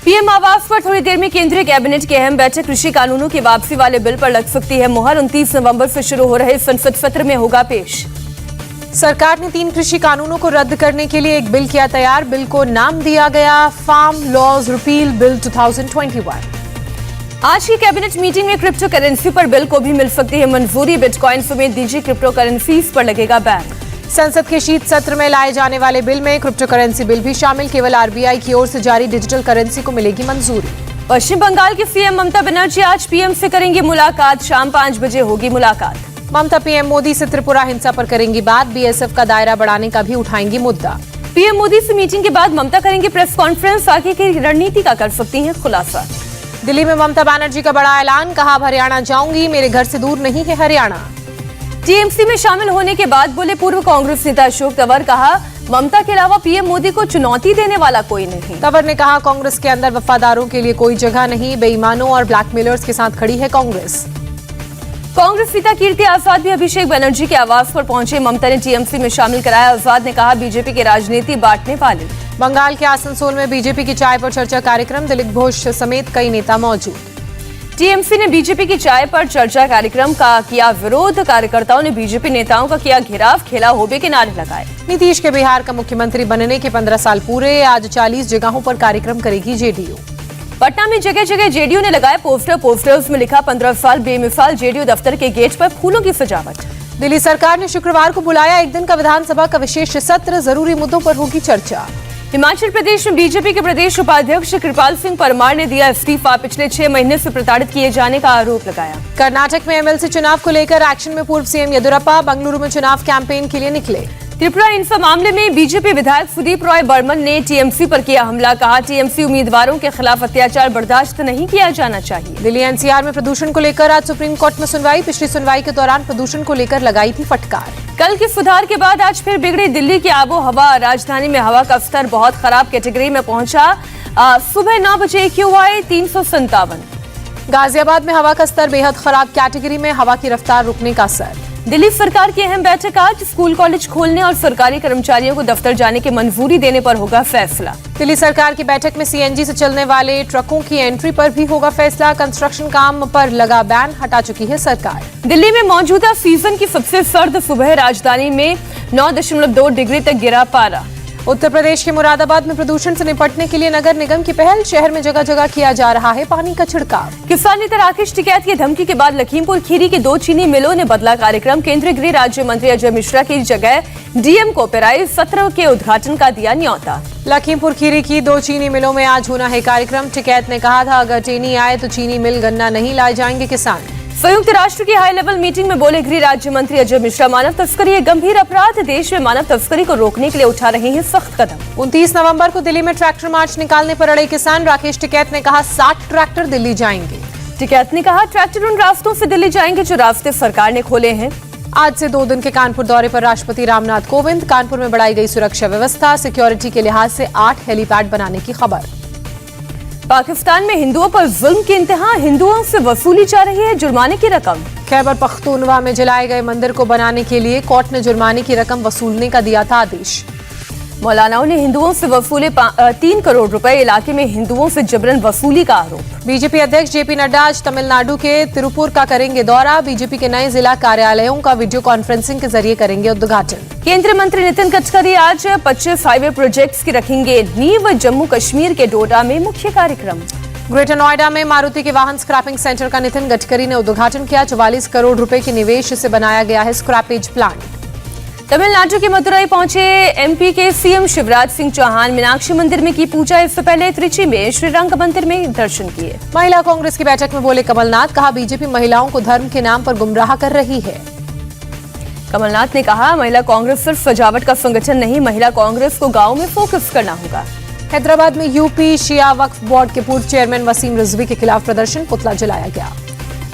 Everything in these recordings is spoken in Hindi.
पीएम आवास पर थोड़ी देर में केंद्रीय कैबिनेट की अहम बैठक। कृषि कानूनों की वापसी वाले बिल पर लग सकती है मुहर। 29 नवंबर से शुरू हो रहे संसद सत्र में होगा पेश। सरकार ने 3 कृषि कानूनों को रद्द करने के लिए एक बिल किया तैयार। बिल को नाम दिया गया फार्म लॉज रिपील बिल 2021। आज की कैबिनेट मीटिंग में क्रिप्टो करेंसी पर बिल को भी मिल सकती है मंजूरी। बिटकॉइन समेत निजी क्रिप्टो करेंसीज पर लगेगा बैन। संसद के शीत सत्र में लाए जाने वाले बिल में क्रिप्टो करेंसी बिल भी शामिल। केवल आरबीआई की ओर से जारी डिजिटल करेंसी को मिलेगी मंजूरी। पश्चिम बंगाल के सीएम ममता बनर्जी आज पीएम से करेंगी मुलाकात। शाम 5 बजे होगी मुलाकात। ममता पीएम मोदी से त्रिपुरा हिंसा पर करेंगी बात। बीएसएफ का दायरा बढ़ाने का भी उठाएंगी मुद्दा। पीएम मोदी से मीटिंग के बाद ममता करेंगी प्रेस कॉन्फ्रेंस। आगे की रणनीति का कर सकती हैं खुलासा। दिल्ली में ममता बनर्जी का बड़ा ऐलान। कहा, अब हरियाणा जाऊंगी, मेरे घर से दूर नहीं है हरियाणा। टीएमसी में शामिल होने के बाद बोले पूर्व कांग्रेस नेता अशोक तंवर। कहा, ममता के अलावा पीएम मोदी को चुनौती देने वाला कोई नहीं। तंवर ने कहा, कांग्रेस के अंदर वफादारों के लिए कोई जगह नहीं। बेईमानों और ब्लैकमेलर्स के साथ खड़ी है कांग्रेस। कांग्रेस नेता कीर्ति आजाद भी अभिषेक बनर्जी के आवास पर पहुंचे। ममता ने टीएमसी में शामिल कराया। आजाद ने कहा, बीजेपी की राजनीति बांटने वाली। बंगाल के आसनसोल में बीजेपी की चाय पर चर्चा कार्यक्रम। दिलीप घोष समेत कई नेता मौजूद। टीएमसी ने बीजेपी की चाय पर चर्चा कार्यक्रम का किया विरोध। कार्यकर्ताओं ने बीजेपी नेताओं का किया घेराव। खेला होबे के नारे लगाए। नीतीश के बिहार का मुख्यमंत्री बनने के 15 साल पूरे। आज 40 जगहों पर कार्यक्रम करेगी जेडीयू। पटना में जगह जगह जेडीयू ने लगाए पोस्टर। पोस्टर्स में लिखा 15 साल बेमिसाल। जेडीयू दफ्तर के गेट पर फूलों की सजावट। दिल्ली सरकार ने शुक्रवार को बुलाया एक दिन का विधानसभा का विशेष सत्र। जरूरी मुद्दों पर होगी चर्चा। हिमाचल प्रदेश में बीजेपी के प्रदेश उपाध्यक्ष कृपाल सिंह परमार ने दिया इस्तीफा। पिछले 6 महीने से प्रताड़ित किए जाने का आरोप लगाया। कर्नाटक में एमएलसी चुनाव को लेकर एक्शन में पूर्व सीएम येदियुरप्पा। बंगलुरु में चुनाव कैंपेन के लिए निकले। त्रिपुरा इंफा मामले में बीजेपी विधायक सुदीप रॉय बर्मन ने टीएमसी पर किया हमला। कहा, टीएमसी उम्मीदवारों के खिलाफ अत्याचार बर्दाश्त नहीं किया जाना चाहिए। दिल्ली एनसीआर में प्रदूषण को लेकर आज सुप्रीम कोर्ट में सुनवाई। पिछली सुनवाई के दौरान प्रदूषण को लेकर लगाई थी फटकार। कल के सुधार के बाद आज फिर बिगड़ी दिल्ली की आबो हवा। राजधानी में हवा का स्तर बहुत खराब कैटेगरी में पहुंचा। सुबह 9 बजे एक्यूआई 357। गाजियाबाद में हवा का स्तर बेहद खराब कैटेगरी में। हवा की रफ्तार रुकने का असर। दिल्ली सरकार की अहम बैठक आज। स्कूल कॉलेज खोलने और सरकारी कर्मचारियों को दफ्तर जाने की मंजूरी देने पर होगा फैसला। दिल्ली सरकार की बैठक में सीएनजी से चलने वाले ट्रकों की एंट्री पर भी होगा फैसला। कंस्ट्रक्शन काम पर लगा बैन हटा चुकी है सरकार। दिल्ली में मौजूदा सीजन की सबसे सर्द सुबह। राजधानी में 9.2 डिग्री तक गिरा पारा। उत्तर प्रदेश के मुरादाबाद में प्रदूषण से निपटने के लिए नगर निगम की पहल। शहर में जगह जगह किया जा रहा है पानी का छिड़काव। किसान नेता राकेश टिकैत की धमकी के बाद लखीमपुर खीरी की 2 चीनी मिलों ने बदला कार्यक्रम। केंद्रीय गृह राज्य मंत्री अजय मिश्रा की जगह डीएम को पेराई सत्र के उद्घाटन का दिया न्योता। लखीमपुर खीरी की 2 चीनी मिलों में आज होना है कार्यक्रम। टिकैत ने कहा था, अगर चीनी आए तो चीनी मिल गन्ना नहीं लाए जाएंगे किसान। संयुक्त राष्ट्र की हाई लेवल मीटिंग में बोले गृह राज्य मंत्री अजय मिश्रा। मानव तस्करी एक गंभीर अपराध। देश में मानव तस्करी को रोकने के लिए उठा रहे हैं सख्त कदम। 29 नवंबर को दिल्ली में ट्रैक्टर मार्च निकालने पर अड़े किसान। राकेश टिकैत ने कहा, 60 ट्रैक्टर दिल्ली जाएंगे। टिकैत ने कहा, ट्रैक्टर उन रास्तों से दिल्ली जाएंगे जो रास्ते सरकार ने खोले हैं। आज से 2 दिन के कानपुर दौरे पर राष्ट्रपति रामनाथ कोविंद। कानपुर में बढ़ाई गई सुरक्षा व्यवस्था। सिक्योरिटी के लिहाज से 8 हेलीपैड बनाने की खबर। पाकिस्तान में हिंदुओं पर जुल्म की इंतहा। हिंदुओं से वसूली जा रही है जुर्माने की रकम। खैबर पख्तूनवा में जलाए गए मंदिर को बनाने के लिए कोर्ट ने जुर्माने की रकम वसूलने का दिया था आदेश। मौलानाओं ने हिंदुओं से वसूले 3 करोड़ रुपए। इलाके में हिंदुओं से जबरन वसूली का आरोप। बीजेपी अध्यक्ष जेपी नड्डा आज तमिलनाडु के तिरुपुर का करेंगे दौरा। बीजेपी के नए जिला कार्यालयों का वीडियो कॉन्फ्रेंसिंग के जरिए करेंगे उद्घाटन। केंद्रीय मंत्री नितिन गडकरी आज 25 हाईवे प्रोजेक्ट्स की रखेंगे नींव। जम्मू कश्मीर के डोडा में मुख्य कार्यक्रम। ग्रेटर नोएडा में मारुति के वाहन स्क्रैपिंग सेंटर का नितिन गडकरी ने उद्घाटन किया। 44 करोड़ रुपए के निवेश से बनाया गया है स्क्रैपेज प्लांट। तमिलनाडु के मदुरई पहुंचे एमपी के सीएम शिवराज सिंह चौहान। मीनाक्षी मंदिर में की पूजा। इससे पहले त्रिची में श्रीरंग मंदिर में दर्शन किए। महिला कांग्रेस की बैठक में बोले कमलनाथ। कहा, बीजेपी महिलाओं को धर्म के नाम पर गुमराह कर रही है। कमलनाथ ने कहा, महिला कांग्रेस सिर्फ सजावट का संगठन नहीं, महिला कांग्रेस को गाँव में फोकस करना होगा। हैदराबाद में यूपी शिया वक्फ बोर्ड के पूर्व चेयरमैन वसीम रिजवी के खिलाफ प्रदर्शन। पुतला जलाया गया।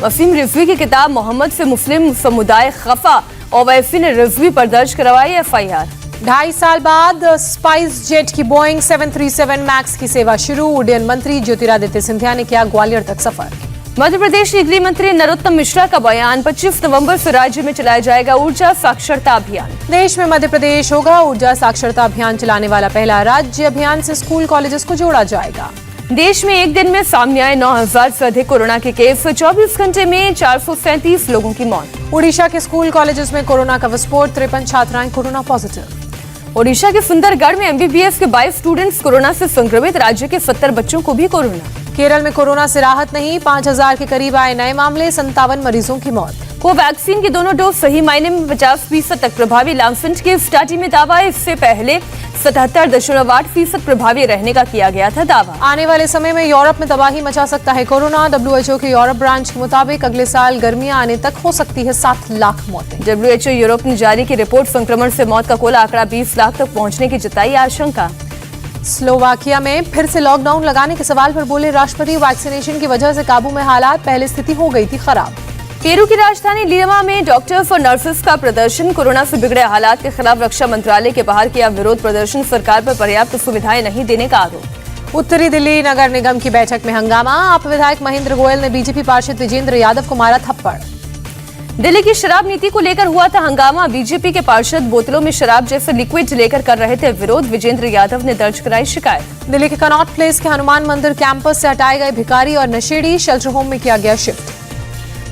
वसीम रिजवी की किताब मोहम्मद से मुस्लिम समुदाय खफा। ओवैसी ने रिजवी पर दर्ज करवाई एफआईआर। 2.5 साल बाद स्पाइस जेट की बोइंग 737 मैक्स की सेवा शुरू। उड्डयन मंत्री ज्योतिरादित्य सिंधिया ने किया ग्वालियर तक सफर। मध्य प्रदेश के गृह मंत्री नरोत्तम मिश्रा का बयान। 25 नवंबर से राज्य में चलाया जाएगा ऊर्जा साक्षरता अभियान। देश में मध्य प्रदेश होगा ऊर्जा साक्षरता अभियान चलाने वाला पहला राज्य। अभियान से स्कूल कॉलेजेस को जोड़ा जाएगा। देश में एक दिन में सामने आए 9,000 से अधिक कोरोना के केस। 24 घंटे में 437 लोगों की मौत। उड़ीसा के स्कूल कॉलेजेस में कोरोना का विस्फोट, 53 छात्राएं कोरोना पॉजिटिव। ओडिशा के सुंदरगढ़ में एमबीबीएस के 22 स्टूडेंट्स कोरोना से संक्रमित। राज्य के 70 बच्चों को भी कोरोना। केरल में कोरोना से राहत नहीं, 5,000 के करीब आए नए मामले, 57 मरीजों की मौत। कोवैक्सीन के दोनों डोज सही मायने में 50% तक प्रभावी। लांसेट के स्टडी में दावा। इससे पहले 77.8% प्रभावी रहने का किया गया था दावा। आने वाले समय में यूरोप में तबाही मचा सकता है कोरोना। WHO के यूरोप ब्रांच के मुताबिक अगले साल गर्मियां आने तक हो सकती है 7 लाख मौतें। WHO यूरोप ने जारी की रिपोर्ट। संक्रमण से मौत का कुल आंकड़ा 20 लाख तक पहुंचने की जताई आशंका। स्लोवाकिया में फिर से लॉकडाउन लगाने के सवाल पर बोले राष्ट्रपति, वैक्सीनेशन की वजह से काबू में हालात, पहले स्थिति हो गई थी खराब। पेरू की राजधानी लीमा में डॉक्टर्स और नर्सेस का प्रदर्शन। कोरोना से बिगड़े हालात के खिलाफ रक्षा मंत्रालय के बाहर किया विरोध प्रदर्शन। सरकार पर पर्याप्त सुविधाएं नहीं देने का आरोप। उत्तरी दिल्ली नगर निगम की बैठक में हंगामा। आप विधायक महेंद्र गोयल ने बीजेपी पार्षद विजेंद्र यादव को मारा थप्पड़। दिल्ली की शराब नीति को लेकर हुआ था हंगामा। बीजेपी के पार्षद बोतलों में शराब जैसे लिक्विड लेकर कर रहे थे विरोध। विजेंद्र यादव ने दर्ज कराई शिकायत। दिल्ली के कनॉट प्लेस के हनुमान मंदिर कैंपस से हटाए गए भिखारी और नशेड़ी, शेल्टर होम में किया गया शिफ्ट।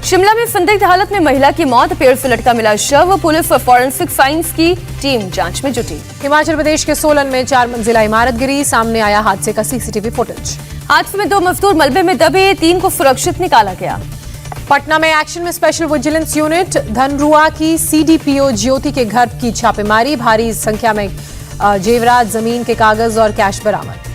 शिमला में संदिग्ध हालत में महिला की मौत, पेड़ से लटका मिला शव। पुलिस और फॉरेंसिक साइंस की टीम जांच में जुटी। हिमाचल प्रदेश के सोलन में 4 मंजिला इमारत गिरी, सामने आया हादसे का सीसीटीवी फुटेज। हादसे में 2 मजदूर मलबे में दबे, 3 को सुरक्षित निकाला गया। पटना में एक्शन में स्पेशल विजिलेंस यूनिट, धनरुआ की सीडीपीओ ज्योति के घर की छापेमारी, भारी संख्या में जेवरात, जमीन के कागज और कैश बरामद।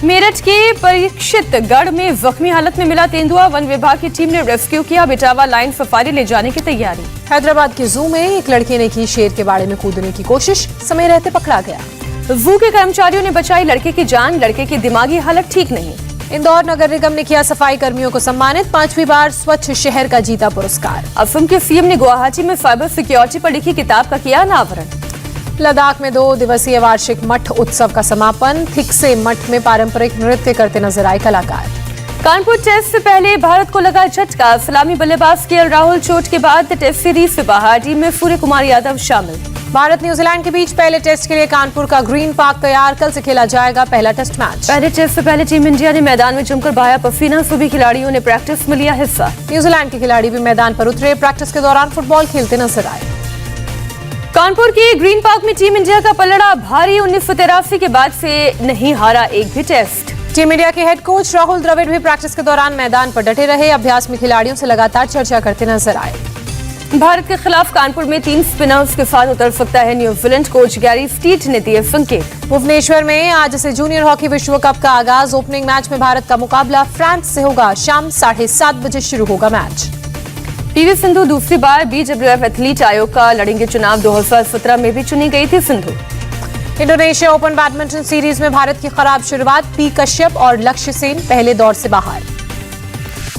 मेरठ के परीक्षित गढ़ में जख्मी हालत में मिला तेंदुआ। वन विभाग की टीम ने रेस्क्यू किया। बिटावा लाइन सफारी ले जाने की तैयारी। हैदराबाद के जू में एक लड़के ने की शेर के बाड़े में कूदने की कोशिश, समय रहते पकड़ा गया। जू के कर्मचारियों ने बचाई लड़के की जान, लड़के की दिमागी हालत ठीक नहीं। इंदौर नगर निगम ने किया सफाई कर्मियों को सम्मानित, 5वीं बार स्वच्छ शहर का जीता पुरस्कार। असम के सीएम ने गुवाहाटी में साइबर सिक्योरिटी पर लिखी किताब का किया अनावरण। लद्दाख में 2 दिवसीय वार्षिक मठ उत्सव का समापन, थिकसे मठ में पारंपरिक नृत्य करते नजर आए कलाकार। कानपुर टेस्ट से पहले भारत को लगा झटका। सलामी बल्लेबाज केएल राहुल चोट के बाद टेस्ट सीरीज से बाहर, टीम में सूर्य कुमार यादव शामिल। भारत न्यूजीलैंड के बीच पहले टेस्ट के लिए कानपुर का ग्रीन पार्क तैयार, कल से खेला जाएगा पहला टेस्ट मैच। पहले टेस्ट से पहले टीम इंडिया ने मैदान में जमकर बहाया पसीना, सभी खिलाड़ियों ने प्रैक्टिस में लिया हिस्सा। न्यूजीलैंड के खिलाड़ी भी मैदान पर उतरे, प्रैक्टिस के दौरान फुटबॉल खेलते नजर आए। कानपुर के ग्रीन पार्क में टीम इंडिया का पलड़ा भारी, 1983 के बाद से नहीं हारा एक भी टेस्ट। टीम इंडिया के हेड कोच राहुल द्रविड़ भी प्रैक्टिस के दौरान मैदान पर डटे रहे, अभ्यास में खिलाड़ियों से लगातार चर्चा करते नजर आए। भारत के खिलाफ कानपुर में 3 स्पिनर्स के साथ उतर सकता है न्यूजीलैंड, कोच गैरी स्टीट ने दिए संकेत। भुवनेश्वर में आज से जूनियर हॉकी विश्व कप का आगाज, ओपनिंग मैच में भारत का मुकाबला फ्रांस से होगा, शाम 7:30 बजे शुरू होगा मैच। पीवी सिंधु दूसरी बार BWF एथलीट आयोग का लड़ेंगे चुनाव। 2017 में भी चुनी गई थी Sindhu. Indonesia open badminton series में भारत की खराब शुरुआत, पी कश्यप और लक्ष्य सेन पहले दौर से बाहर।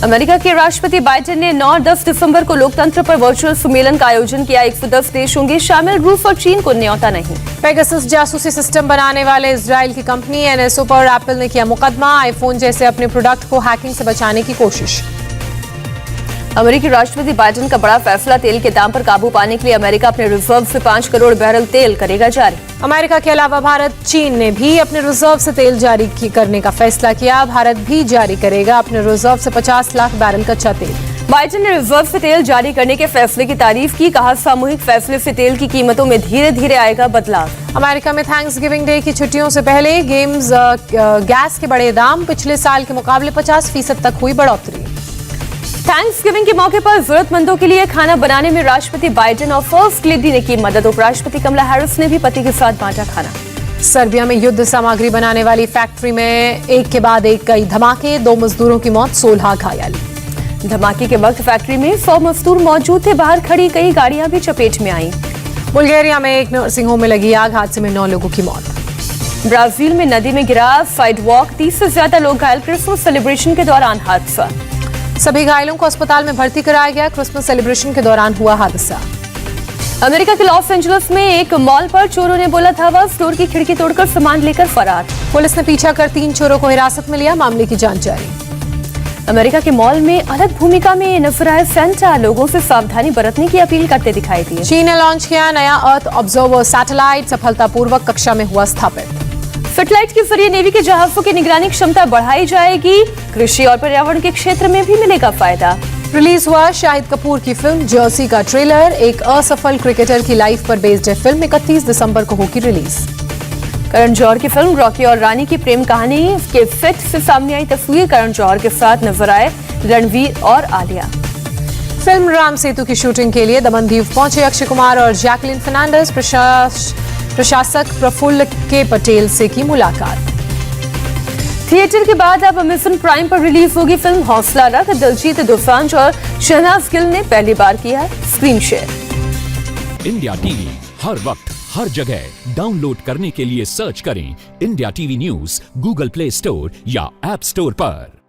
अमेरिका के राष्ट्रपति बाइडेन ने 9 और 10 दिसंबर को लोकतंत्र पर वर्चुअल सम्मेलन का आयोजन किया। 110 देश होंगे शामिल, रूस और चीन को न्योता नहीं। पेगासस जासूसी सिस्टम बनाने वाले इजराइल की कंपनी NSO पर एप्पल ने किया मुकदमा, आईफोन जैसे अपने प्रोडक्ट को हैकिंग से बचाने की कोशिश। अमेरिकी राष्ट्रपति बाइडेन का बड़ा फैसला, तेल के दाम पर काबू पाने के लिए अमेरिका अपने रिजर्व से 5 करोड़ बैरल तेल करेगा जारी। अमेरिका के अलावा भारत, चीन ने भी अपने रिजर्व से तेल जारी करने का फैसला किया। भारत भी जारी करेगा अपने रिजर्व से 50 लाख बैरल कच्चा तेल। बाइडेन ने रिजर्व से तेल जारी करने के फैसले की तारीफ की, कहा सामूहिक फैसले से तेल की कीमतों में धीरे धीरे आएगा बदलाव। अमेरिका में थैंक्सगिविंग डे की छुट्टियों से पहले गैस के बड़े दाम, पिछले साल के मुकाबले 50% तक हुई बढ़ोतरी। थैंक्सगिविंग के मौके पर जरूरतमंदों के लिए खाना बनाने में राष्ट्रपति बाइडेन और फर्स्ट लेडी ने की मदद। उपराष्ट्रपति कमला हैरिस ने भी पति के साथ बांटा खाना। सर्बिया में युद्ध सामग्री बनाने वाली फैक्ट्री में एक के बाद एक कई धमाके, 2 मजदूरों की मौत, 16 घायल। धमाके के वक्त फैक्ट्री में 100 मजदूर मौजूद थे, बाहर खड़ी कई गाड़ियां भी चपेट में आईं। बुल्गारिया में एक नर्सिंग होम में लगी आग, हादसे में 9 लोगों की मौत। ब्राजील में नदी में गिरा साइड वॉक, 30 से ज्यादा लोग घायल। क्रिसमस सेलिब्रेशन के दौरान हादसा, सभी घायलों को अस्पताल में भर्ती कराया गया। क्रिसमस सेलिब्रेशन के दौरान हुआ हादसा। अमेरिका के लॉस एंजलिस में एक मॉल पर चोरों ने बोला धावा, स्टोर की खिड़की तोड़कर सामान लेकर फरार। पुलिस ने पीछा कर 3 चोरों को हिरासत में लिया, मामले की जांच जारी। अमेरिका के मॉल में अलग भूमिका में नजर आए सेंटा, लोगों से सावधानी बरतने की अपील करते दिखाई दिए। चीन ने लॉन्च किया नया अर्थ ऑब्जर्वर सैटेलाइट, सफलतापूर्वक कक्षा में हुआ स्थापित। सैटेलाइट के जरिए नेवी के जहाजों की निगरानी क्षमता बढ़ाई जाएगी। कृषि और पर्यावरण के क्षेत्र में भी मिलेगा फायदा। रिलीज हुआ शाहिद कपूर की फिल्म जर्सी का ट्रेलर। एक असफल क्रिकेटर की लाइफ पर बेस्ड है फिल्म। 31 दिसंबर को होगी रिलीज। करण जौहर की फिल्म रॉकी और रानी की प्रेम कहानी के सेट से सामने आई तस्वीर। करण जौहर के साथ नजर आए रणवीर और आलिया। फिल्म राम सेतु की शूटिंग के लिए दमनदीव पहुंचे अक्षय कुमार और जैकलिन फर्नांडिस। प्रशासक प्रफुल्ल के पटेल से की मुलाकात। थिएटर के बाद अब अमेज़न प्राइम पर रिलीज होगी फिल्म हौसला रख। दिलजीत दोसांझ और शहनाज गिल ने पहली बार किया है स्क्रीन शेयर। इंडिया टीवी हर वक्त हर जगह डाउनलोड करने के लिए सर्च करें India TV news Google play store या ऐप स्टोर पर।